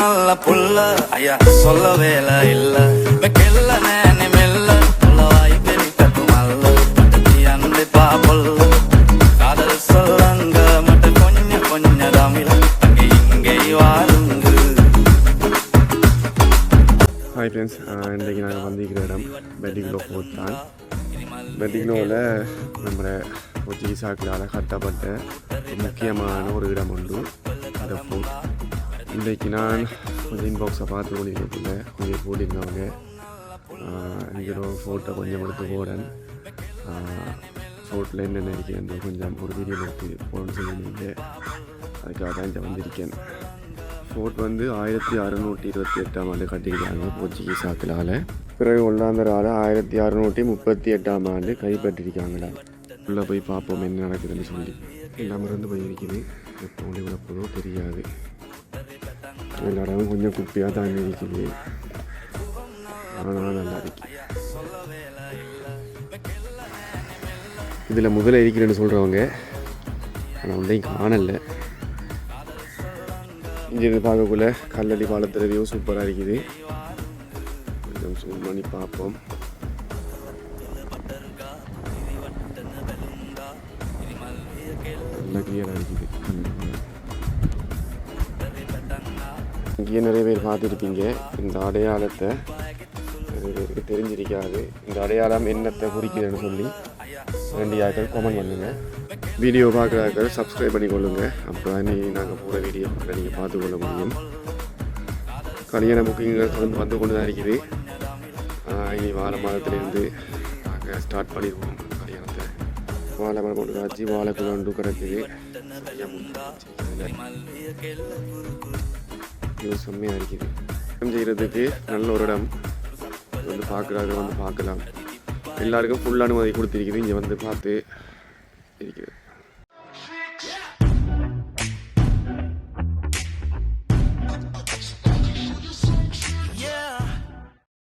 நல்ல புள்ள ஐயா சொல்ல வேலை இல்ல வெக்கல்ல நேனி மெல்ல புள்ளவாய் பெரி கட்டுமல்ல மட்டச்சி அன்பு பாபுல்ல காதல் சொல்லங்க மட்ட கொஞ்ச கொஞ்ச தமிழ் அங்கே இங்கே வாருங்க. ஹாய் ஃப்ரெண்ட்ஸ், இன்றைக்கி நாங்கள் வந்திருக்கிற இடம் பெட்டிக்னோ ஃபோர்ட் தான். பெட்டிக்னோவில் நம்ம போர்ச்சுகீஸாக்களால் கட்டப்பட்ட முக்கியமான ஒரு இடம் உண்டு அந்த ஃபோர்ட். இன்றைக்கு நான் கொஞ்சம் இன்பாக்ஸை பார்த்து கொண்டிருக்கக்குள்ள கொஞ்சம் போட்டிருந்தவங்க இங்கே ஃபோட்டோ கொஞ்சம் எடுத்து போகிறேன். ஃபோர்ட்டில் என்னென்ன இருக்கிறேன் கொஞ்சம் ஒரு வீடியோ எடுத்து போகணும்னு சொல்லியிருந்தீங்க. அதுக்காக தான் இங்கே வந்திருக்கேன். ஃபோர்ட் வந்து 1628ஆம் ஆண்டு கட்டியிருக்காங்க போர்ச்சுகீஸாக்களால். பிறகு ஒல்லாந்தரால் 1638ஆம் ஆண்டு கைப்பற்றிருக்காங்களா. உள்ளே போய் பார்ப்போம் என்ன நடக்குதுன்னு சொல்லி. எல்லாம் இருந்து போய் இருக்குது. எப்போ ஒளி விடப்போதோ தெரியாது. எல்லா இடமும் கொஞ்சம் குப்பையாக தான் இருக்குது. ஆனால் நல்லா இருக்கு. இதில் முதல்ல இருக்கிறேன்னு சொல்கிறவங்க ஆனால் ஒன்றையும் காணலை. இங்கேருந்து பார்க்கக்குள்ள கல்லடி பாலத்தில் வியூ சூப்பராக இருக்குது. கொஞ்சம் ஜூம் பண்ணி பார்ப்போம். நல்லா கிளியராக இருக்குது. இங்கேயே நிறைய பேர் பார்த்துருப்பீங்க. இந்த அடையாளத்தை நிறைய பேருக்கு தெரிஞ்சிருக்காது. இந்த அடையாளம் என்னத்தை குறிக்குதுன்னு சொல்லி ரெண்டியாக்கள் கமெண்ட் பண்ணுங்கள். வீடியோ பார்க்குறாக்கள் சப்ஸ்கிரைப் பண்ணிக்கொள்ளுங்க. அப்போ தான் நாங்கள் போகிற வீடியோ நீங்கள் பார்த்துக்கொள்ள முடியும். கல்யாண புக்கிங்கள் தொடர்ந்து வந்து கொண்டு தான் இருக்குது. இனி வாழை மாதத்துலேருந்து நாங்கள் ஸ்டார்ட் பண்ணிடுவோம் கல்யாணத்தை. வாழை மரம் கொண்டு காய்ச்சி வாழைக்குள்ள கொண்டு கிடக்குது. இது செம்மையாக இருக்குது. செய்கிறதுக்கு நல்ல ஒரு இடம். வந்து பார்க்குறாங்க வந்து பார்க்கலாம். எல்லாருக்கும் ஃபுல் அனுமதி கொடுத்துருக்குது. இங்கே வந்து பார்த்து இருக்கிறது.